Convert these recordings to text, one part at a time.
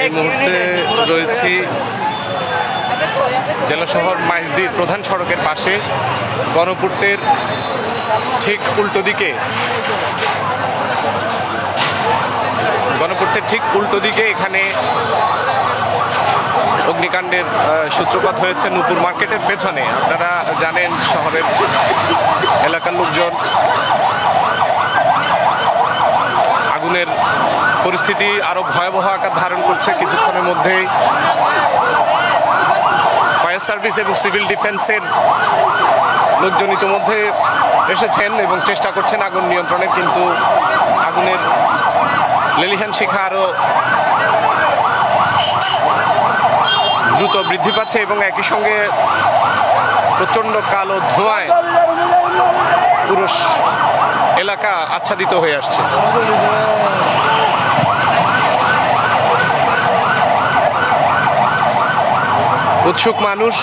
এই মুহূর্তে রয়েছি জেলা শহর মাইজদির প্রধান সড়কের পাশে। গণপূর্তের ঠিক উল্টো দিকে এখানে অগ্নিকাণ্ডের সূত্রপাত হয়েছে নূপুর মার্কেটের পেছনে। আপনারা জানেন শহরের এলাকার লোকজন আগুনের পরিস্থিতি আরো ভয়াবহ আকার ধারণ করছে। কিছুক্ষণের মধ্যেই ফায়ার সার্ভিস এবং সিভিল ডিফেন্সের লোকজন ইতিমধ্যে এসেছেন এবং চেষ্টা করছেন আগুন নিয়ন্ত্রণের, কিন্তু আগুনের লেলিহান শিখা আরো দ্রুত বৃদ্ধি পাচ্ছে এবং একই সঙ্গে প্রচন্ড কালো ধোঁয়ায় পুরো এলাকা আচ্ছাদিত হয়ে আসছে। উৎসুক মানুষ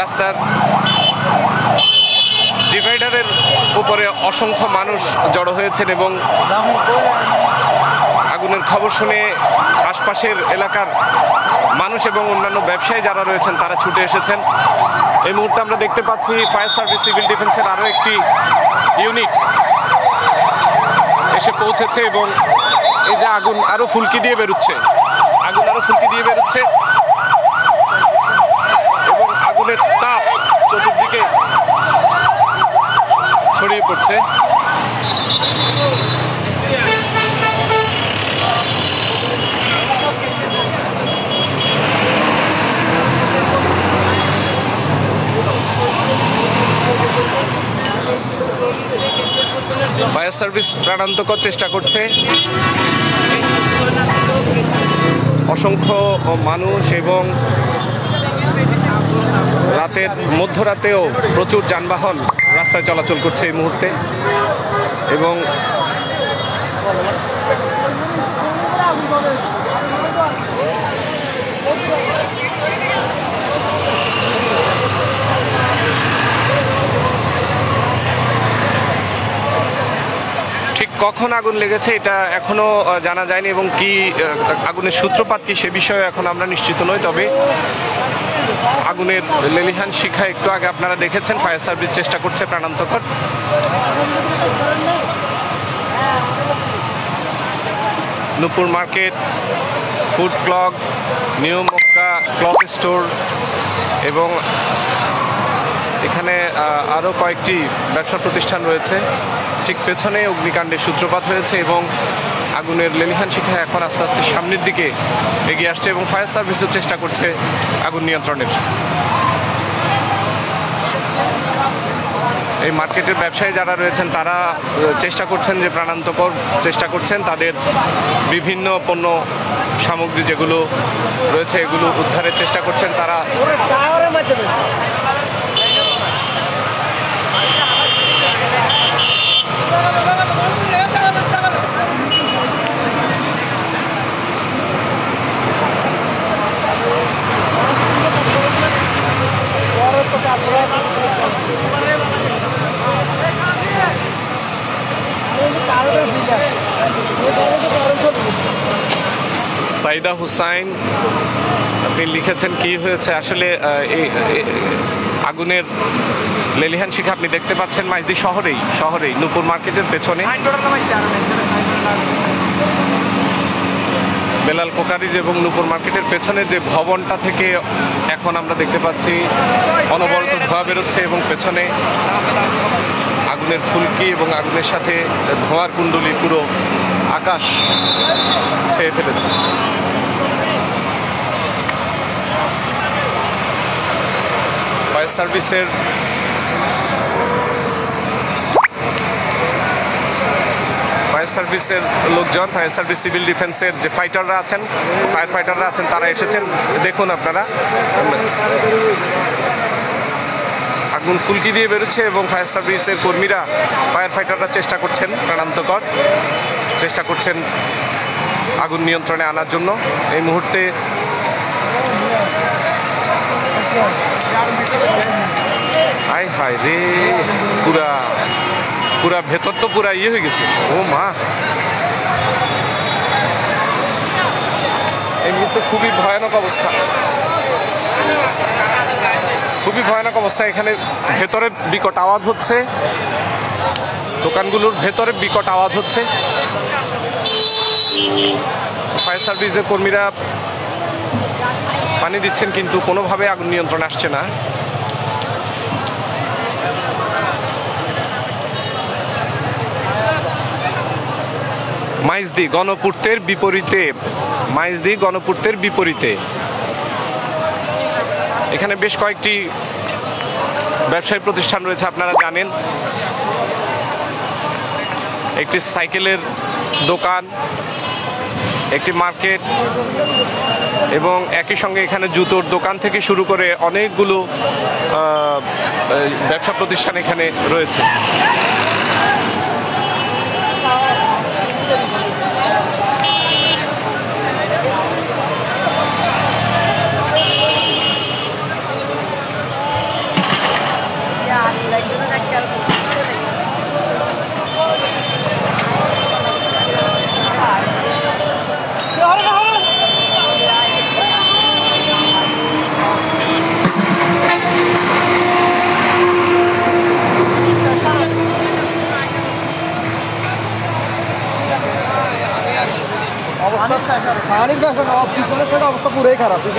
রাস্তার ডিভাইডারের উপরে অসংখ্য মানুষ জড়ো হয়েছেন এবং আগুনের খবর শুনে আশপাশের এলাকার মানুষ এবং অন্যান্য ব্যবসায়ী যারা রয়েছেন তারা ছুটে এসেছেন। এই মুহূর্তে আমরা দেখতে পাচ্ছি ফায়ার সার্ভিস সিভিল ডিফেন্সের আরও একটি ইউনিট এসে পৌঁছেছে এবং এই যে আগুন আরো ফুলকি দিয়ে বেরোচ্ছে এবং আগুনের তাপ চতুর্দিকে ছড়িয়ে পড়ছে। ফায়ার সার্ভিস প্রাণান্তকর চেষ্টা করছে। অসংখ্য মানুষ এবং মধ্যরাতেও প্রচুর যানবাহন রাস্তায় চলাচল করছে এই মুহূর্তে এবং ঠিক কখন আগুন লেগেছে এটা এখনো জানা যায়নি এবং কি আগুনের সূত্রপাত কি সে বিষয়ে এখন আমরা নিশ্চিত নই। তবে আগুনের লেলিহান শিখা একটু আগে আপনারা দেখেছেন। ফায়ার সার্ভিস চেষ্টা করছে প্রাণান্তকর। Nupur market, food clock, new Mecca cloth store এবং এখানে আরও কয়েকটি ব্যবসা প্রতিষ্ঠান রয়েছে। ঠিক পেছনে অগ্নিকাণ্ডের সূত্রপাত হয়েছে এবং আগুনের লেলিহান শিখা এখন আস্তে আস্তে সামনের দিকে এগিয়ে আসছে এবং ফায়ার সার্ভিসও চেষ্টা করছে আগুন নিয়ন্ত্রণের। এই মার্কেটের ব্যবসায়ী যারা রয়েছেন তারা চেষ্টা করছেন যে প্রাণান্তকর চেষ্টা করছেন তাদের বিভিন্ন পণ্য সামগ্রী যেগুলো রয়েছে এগুলো উদ্ধারের চেষ্টা করছেন তারা। সাইদা হুসাইন আপনি লিখেছেন কি হয়েছে আসলে এই আগুনের লেলিহান শিখা আপনি দেখতে পাচ্ছেন মাইজদি শহরেই নূপুর মার্কেটের পেছনে বেলাল কোকারিজ এবং নূপুর মার্কেটের পেছনে যে ভবনটা থেকে এখন আমরা দেখতে পাচ্ছি অনবরত ধোঁয়া বেরোচ্ছে এবং পেছনে আগুনের ফুলকি এবং আগুনের সাথে ধোঁয়ার কুণ্ডলী পুরো আকাশ ছেয়ে ফেলেছে। ফায়ার সার্ভিসের লোকজন, ফায়ার সার্ভিস সিভিল ডিফেন্সের যে ফাইটাররা আছেন, ফায়ার ফাইটাররা আছেন তারা এসেছেন। দেখুন আপনারা আগুন ফুলকি দিয়ে বেরোচ্ছে এবং ফায়ার সার্ভিসের কর্মীরা ফায়ার ফাইটাররা চেষ্টা করছেন প্রাণান্তকর চেষ্টা করছেন আগুন নিয়ন্ত্রণে আনার জন্য। এই মুহূর্তে হায় হায় রে পুরা ভেতর তো পুরা ইয়ে হয়ে গেছে। ও মা এই মুহূর্তে খুবই ভয়ানক অবস্থা, খুবই ভয়ানক অবস্থা। এখানে ভেতরে বিকট আওয়াজ হচ্ছে, দোকানগুলোর ভেতরে বিকট আওয়াজ হচ্ছে। ফায়ার সার্ভিসের কর্মীরা পানি দিচ্ছেন কিন্তু কোনোভাবে আগুন নিয়ন্ত্রণে আসছে না। মাইজদি গণপূর্তের বিপরীতে, মাইজদি গণপূর্তের বিপরীতে এখানে বেশ কয়েকটি ব্যবসায়ী প্রতিষ্ঠান রয়েছে, আপনারা জানেন। একটি সাইকেলের দোকান, একটি মার্কেট এবং একই সঙ্গে এখানে জুতোর দোকান থেকে শুরু করে অনেকগুলো ব্যবসা প্রতিষ্ঠান এখানে রয়েছে।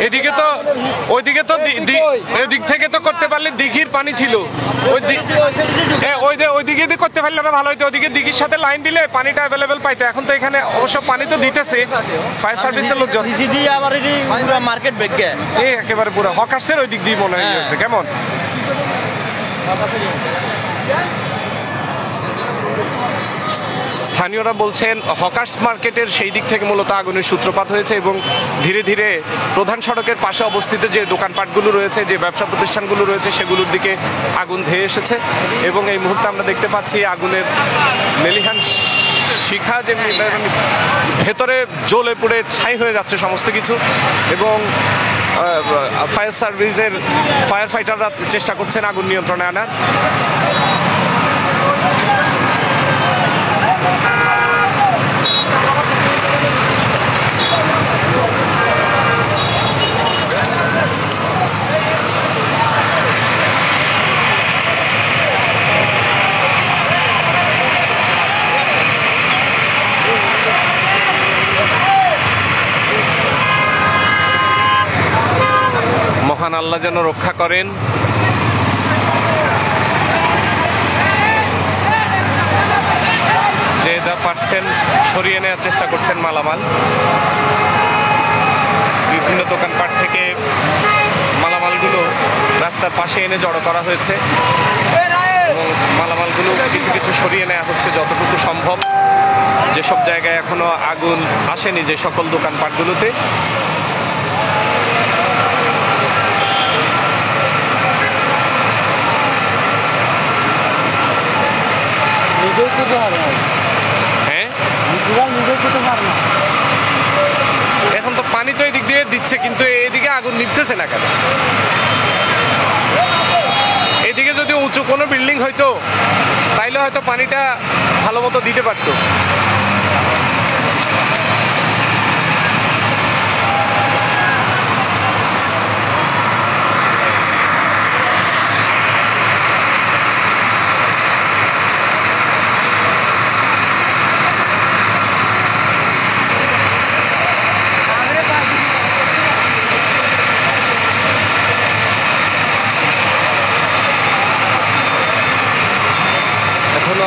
এদিকে তো ওইদিকে তো এদিক থেকে তো করতে পারলে দিঘির পানি ছিল, ওইদিকে করতে পারলে না ভালো হইতো। ওইদিকে দিঘির সাথে লাইন দিলে পানিটা অ্যাভেলেবেল পাইতো। এখন তো এখানে অবশ্য পানি তো দিতেছে ফায়ার সার্ভিসের লোকজন। মার্কেট বেগে একেবারে পুরো হকার্সের ওই দিক দিয়ে মনে হয়েছে কেমন। স্থানীয়রা বলছেন হকার্স মার্কেটের সেই দিক থেকে মূলত আগুনের সূত্রপাত হয়েছে এবং ধীরে ধীরে প্রধান সড়কের পাশে অবস্থিত যে দোকানপাটগুলো রয়েছে, যে ব্যবসা প্রতিষ্ঠানগুলো রয়েছে সেগুলোর দিকে আগুন ধেয়ে এসেছে এবং এই মুহূর্তে আমরা দেখতে পাচ্ছি আগুনের লেলিহান শিখা যে ভেতরে জ্বলে পুড়ে ছাই হয়ে যাচ্ছে সমস্ত কিছু এবং ফায়ার সার্ভিসের ফায়ার ফাইটাররা চেষ্টা করছেন আগুন নিয়ন্ত্রণে আনার। মহান আল্লাহ যেন রক্ষা করেন। যে যা পারছেন সরিয়ে নেওয়ার চেষ্টা করছেন মালামাল। বিভিন্ন দোকানপাট থেকে মালামালগুলো রাস্তার পাশে এনে জড়ো করা হয়েছে এবং মালামালগুলো কিছু কিছু সরিয়ে নেওয়া হচ্ছে যতটুকু সম্ভব। যেসব জায়গায় এখনো আগুন আসেনি, যে সকল দোকানপাটগুলোতে এখন তো পানি তো এদিক দিয়ে দিচ্ছে কিন্তু এদিকে আগুন নিভতেছে না কেন? এদিকে যদি উঁচু কোনো বিল্ডিং হইতো তাইলে হয়তো পানিটা ভালো মতো দিতে পারতো।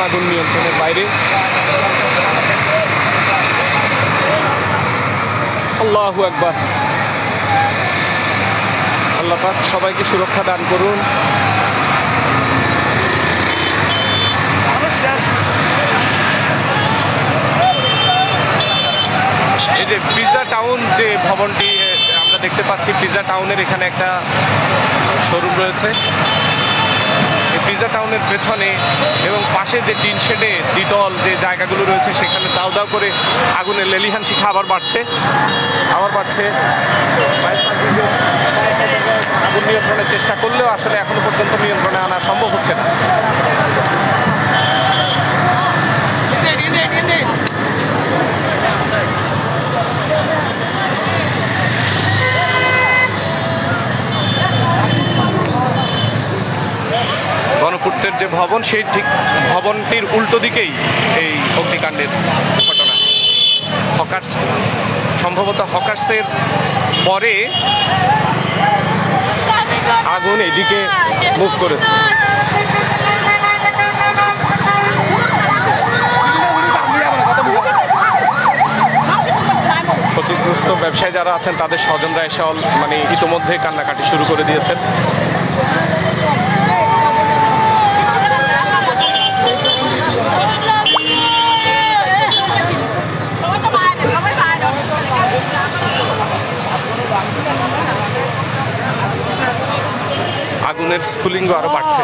আগুন নিয়ন্ত্রণের বাইরে। আল্লাহু আকবার। আল্লাহ পাক সবাইকে সুরক্ষা দান করুন। এই যে পিৎজা টাউন যে ভবনটি আমরা দেখতে পাচ্ছি, পিৎজা টাউনের এখানে একটা শোরুম রয়েছে। পিৎজা টাউনের পেছনে এবং পাশে যে টিন শেডে দ্বিতল যে জায়গাগুলো রয়েছে সেখানে দাউ দাউ করে আগুনের লেলিহান শিখা আবার বাড়ছে। আগুন নিয়ন্ত্রণের চেষ্টা করলেও আসলে এখনো পর্যন্ত নিয়ন্ত্রণে আনা সম্ভব হচ্ছে না। সেই ঠিক ভবনটির উল্টো দিকেই এই অগ্নিকাণ্ডের ঘটনা। হকার্স, সম্ভবত হকার্সের পরে আগুন এদিকে মুভ করেছে। ক্ষতিগ্রস্ত ব্যবসায়ী যারা আছেন তাদের স্বজনরা এসে মানে ইতোমধ্যে কান্নাকাটি শুরু করে দিয়েছেন। আগুনের স্ফুলিঙ্গ আরো বাড়ছে।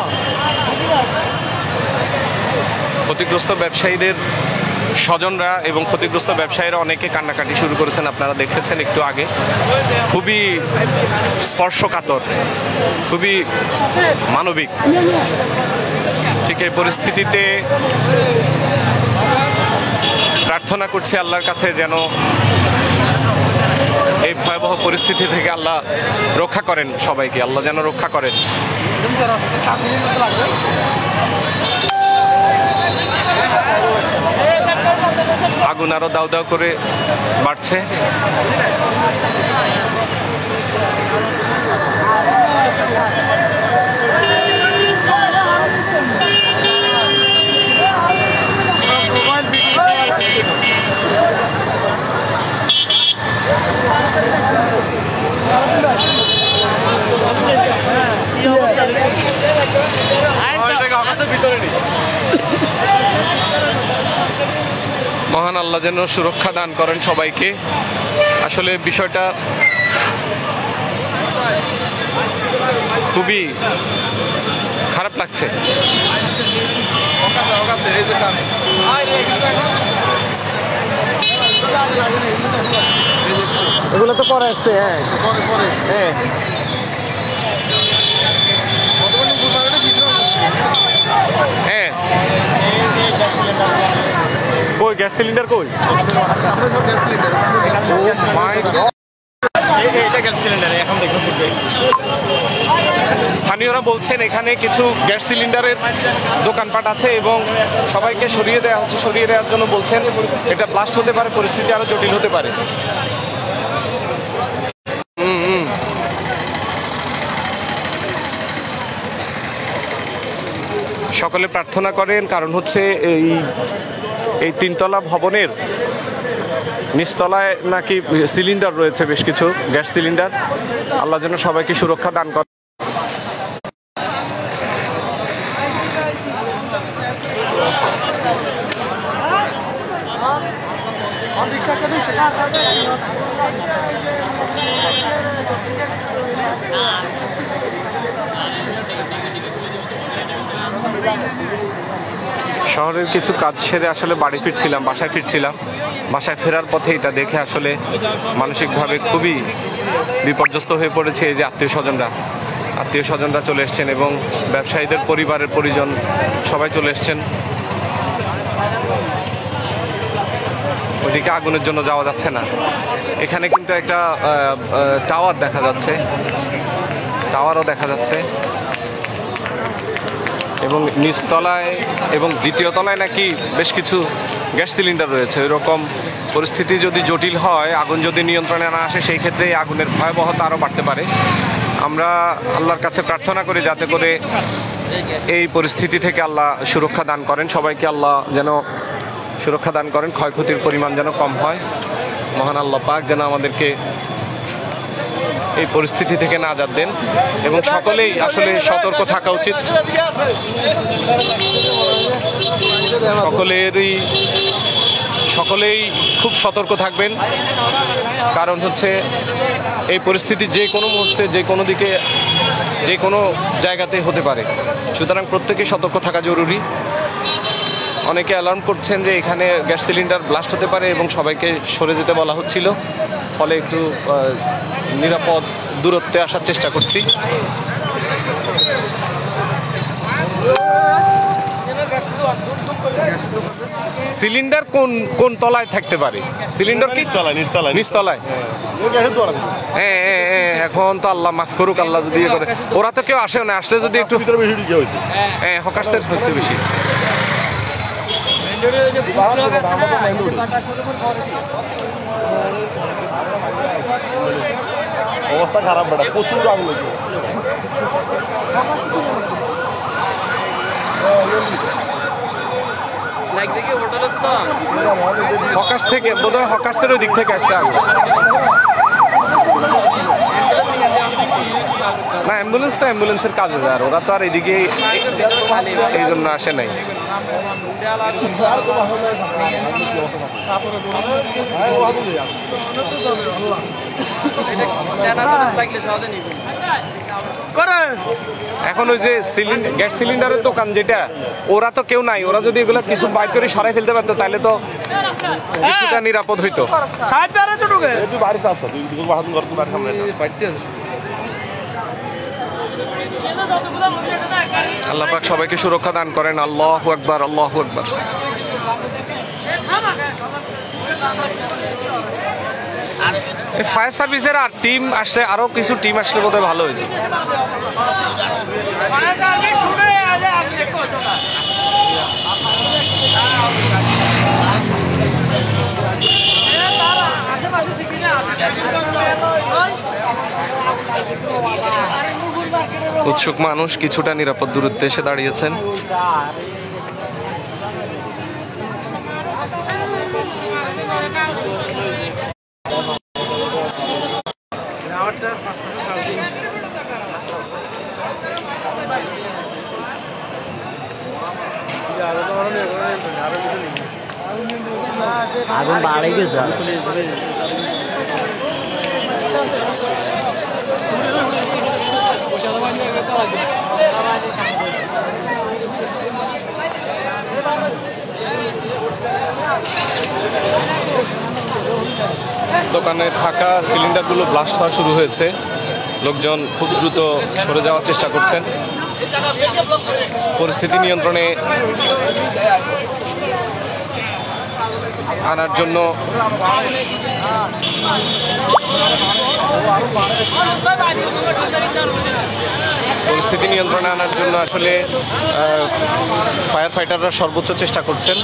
ক্ষতিগ্রস্ত ব্যবসায়ীদের স্বজনরা এবং ক্ষতিগ্রস্ত ব্যবসায়ীরা অনেকে কান্নাকাটি শুরু করেছেন, আপনারা দেখেছেন একটু আগে। খুবই স্পর্শকাতর, খুবই মানবিক। ঠিক এই পরিস্থিতিতে প্রার্থনা করছি আল্লাহর কাছে যেন এই ভয়াবহ পরিস্থিতি থেকে আল্লাহ রক্ষা করেন সবাইকে, আল্লাহ যেন রক্ষা করেন। আগুন আরো দাউ দাউ করে বাড়ছে। মহান আল্লাহ যেন সুরক্ষা দান করেন সবাইকে। আসলে বিষয়টা খুবই খারাপ লাগছে। এগুলো তো পরে আসছে। হ্যাঁ, হ্যাঁ, কই গ্যাস সিলিন্ডার কই? স্থানীয়রা বলছেন এখানে কিছু গ্যাস সিলিন্ডারের দোকানপাট আছে এবং সবাইকে সরিয়ে দেওয়া হচ্ছে। সরিয়ে দেওয়ার জন্য বলছেন এটা ব্লাস্ট হতে পারে, পরিস্থিতি আরো জটিল হতে পারে। সকলে প্রার্থনা করেন, কারণ হচ্ছে এই তিনতলা ভবনের নিচতলায় নাকি সিলিন্ডার রয়েছে, বেশ কিছু গ্যাস সিলিন্ডার। আল্লাহ যেন সবাইকে সুরক্ষা দান করে। শহরের কিছু কাজ সেরে আসলে বাড়ি ফিরছিলাম, বাসায় ফিরছিলাম। বাসায় ফেরার পথে এটা দেখে আসলে মানসিকভাবে খুবই বিপর্যস্ত হয়ে পড়েছে। এই যে আত্মীয় স্বজনরা চলে এসছেন এবং ব্যবসায়ীদের পরিবারের পরিজন সবাই চলে এসছেন। ওইদিকে আগুনের জন্য যাওয়া যাচ্ছে না। এখানে কিন্তু একটা টাওয়ার দেখা যাচ্ছে, টাওয়ারও দেখা যাচ্ছে এবং নিচতলায় এবং দ্বিতীয় তলায় নাকি বেশ কিছু গ্যাস সিলিন্ডার রয়েছে। ওইরকম পরিস্থিতি যদি জটিল হয়, আগুন যদি নিয়ন্ত্রণে না আসে, সেই ক্ষেত্রে এই আগুনের ভয়াবহতা আরও বাড়তে পারে। আমরা আল্লাহর কাছে প্রার্থনা করি যাতে করে এই পরিস্থিতি থেকে আল্লাহ সুরক্ষা দান করেন সবাইকে, আল্লাহ যেন সুরক্ষা দান করেন, ক্ষয়ক্ষতির পরিমাণ যেন কম হয়। মহান আল্লাহ পাক যেন আমাদেরকে এই পরিস্থিতি থেকে নাজাত দেন এবং সকলেই আসলে সতর্ক থাকা উচিত। সকলেই খুব সতর্ক থাকবেন, কারণ হচ্ছে এই পরিস্থিতি যে কোনো মুহূর্তে যে কোনো দিকে যে কোনো জায়গাতে হতে পারে। সুতরাং প্রত্যেকে সতর্ক থাকা জরুরি। অনেকে অ্যালার্ম করছেন যে এখানে গ্যাস সিলিন্ডার ব্লাস্ট হতে পারে এবং সবাইকে সরে যেতে বলা হচ্ছিল, ফলে একটু নিরাপদ দূরত্বে আসার চেষ্টা করছি। সিলিন্ডার কোন কোন তলায় থাকতে পারে? সিলিন্ডার কি নিচতলায়? হ্যাঁ হ্যাঁ হ্যাঁ, এখন তো আল্লাহ মাফ করুক, আল্লাহ যদি ইয়ে করে। ওরা তো কেউ আসেও না, আসলে যদি একটু হ্যাঁ হকার্সের হচ্ছে বেশি। অবস্থা খারাপ, বেটা প্রচুর আগুন হয়েছে। হকার্স থেকে বোধহয় হকার্সের ওই দিক থেকে আসতে আগে। না অ্যাম্বুলেন্স তো অ্যাম্বুলেন্সের কাজে যায়, আর ওরা তো আর এদিকে এই জন্য আসে নাই। এখন ওই যে গ্যাস সিলিন্ডারের দোকান যেটা, ওরা তো কেউ নাই, ওরা যদি এগুলো কিছু বাইর করে সরাই ফেলতে পারতো তাহলে তো কিছুটা নিরাপদ হইতো। আল্লাহ পাক সবাইকে সুরক্ষা দান করেন। আল্লাহু আকবার, আল্লাহু আকবার। ফায়ার সার্ভিসের আর টিম আসলে, আরো কিছু টিম আসলে বোধহয় ভালো হইতো। উৎসুক মানুষ কিছুটা নিরাপদ দূরত্বে এসে দাঁড়িয়েছেন। আগুন বাড়ে গেছে। দোকানে থাকা সিলিন্ডারগুলো ব্লাস্ট হওয়া শুরু হয়েছে। লোকজন খুব দ্রুত সরে যাওয়ার চেষ্টা করছেন। পরিস্থিতি নিয়ন্ত্রণে আনার জন্য আসলে ফায়ার ফাইটাররা সর্বোচ্চ চেষ্টা করছেন।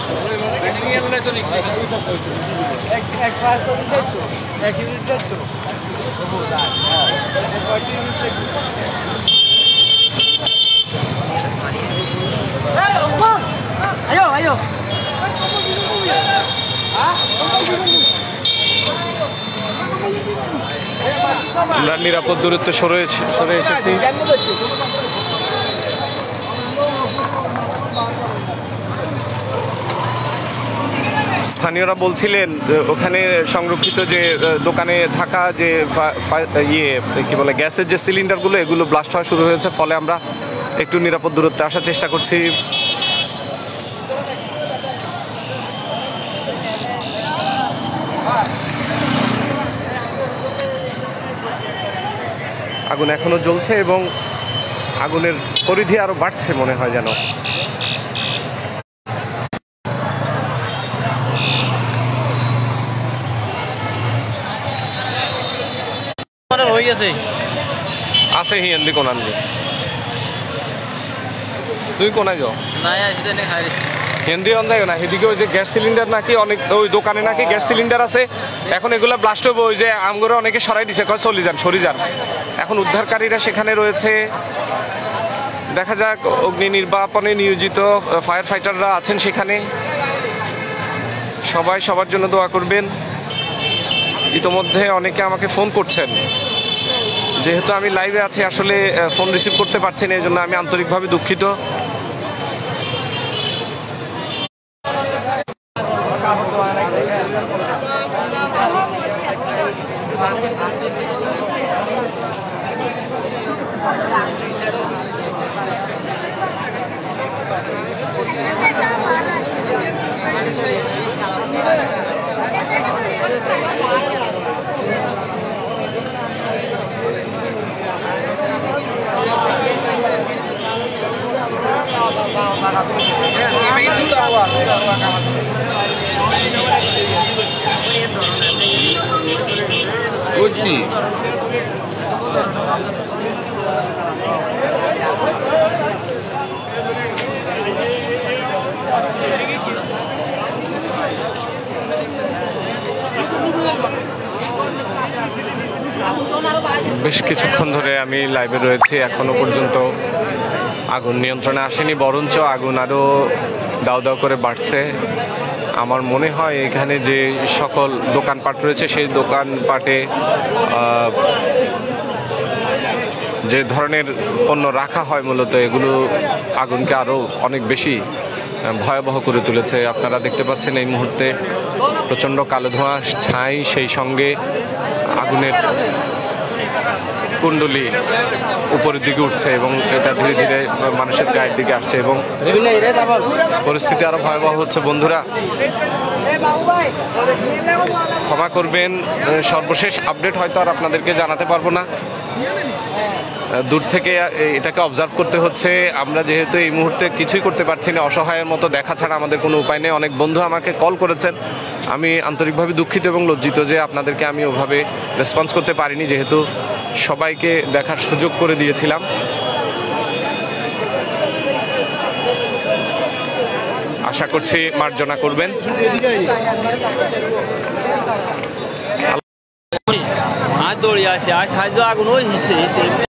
আমরা নিরাপদ দূরত্বে সরে এসেছি। স্থানীয়রা বলছিলেন ওখানে সংরক্ষিত যে দোকানে থাকা যে কি বলে গ্যাসের যে সিলিন্ডারগুলো, এগুলো ব্লাস্ট হওয়া শুরু হয়েছে, ফলে আমরা একটু নিরাপদ দূরত্বে আসার চেষ্টা করছি। আগুন এখনো জ্বলছে এবং আগুনের পরিধি আরো বাড়ছে মনে হয় যেন। আছে হিন্দি কোন আনবি তুই কোনায় যাও হিন্দি অন যাই না, সেদিকে ওই যে গ্যাস সিলিন্ডার নাকি অনেক, ওই দোকানে নাকি গ্যাস সিলিন্ডার আছে। এখন এগুলা ব্লাস্ট হবে, ওই যে আমগুলো অনেকে সরাই দিছে, কয় চলে যান সরে যান। এখন উদ্ধারকারীরা সেখানে রয়েছে, দেখা যাক। অগ্নি নির্বাপনে নিয়োজিত ফায়ার ফাইটাররা আছেন সেখানে। সবাই সবার জন্য দোয়া করবেন। ইতোমধ্যে অনেকে আমাকে ফোন করছেন, যেহেতু আমি লাইভে আছি আসলে ফোন রিসিভ করতে পারছি না, এই জন্য আমি আন্তরিকভাবে দুঃখিত। বুঝছি। বেশ কিছুক্ষণ ধরে আমি লাইভে রয়েছি, এখনো পর্যন্ত আগুন নিয়ন্ত্রণে আসেনি, বরঞ্চ আগুন আরো দাউ দাউ করে বাড়ছে। আমার মনে হয় এখানে যে সকল দোকানপাট রয়েছে সেই দোকানপাটে যে ধরনের পণ্য রাখা হয় মূলত এগুলো আগুনকে আরো অনেক বেশি ভয়াবহ করে তুলেছে। আপনারা দেখতে পাচ্ছেন এই মুহূর্তে প্রচণ্ড কালো ধোঁয়া, ছাই, সেই সঙ্গে আগুনের কুণ্ডলি উপরের দিকে উঠছে এবং এটা ধীরে ধীরে মানুষের গায়ের দিকে আসছে এবং পরিস্থিতি আরো ভয়াবহ হচ্ছে। বন্ধুরা ক্ষমা করবেন, সর্বশেষ আপডেট হয়তো আর আপনাদেরকে জানাতে পারবো না, দূর থেকে এটাকে অবজার্ভ করতে হচ্ছে। আমরা যেহেতু এই মুহূর্তে কিছুই করতে পারছি না, অসহায়ের মতো দেখা ছাড়া আমাদের কোনো উপায় নেই। অনেক বন্ধু আমাকে কল করেছেন, আমি আন্তরিকভাবে দুঃখিত এবং লজ্জিত যে আপনাদেরকে আমি ওভাবে রেসপন্স করতে পারিনি, যেহেতু সবাইকে দেখার সুযোগ করে দিয়েছিলাম। আশা করছি মার্জনা করবেন। দৌড়ে আসে আগুন ওই হিসেবে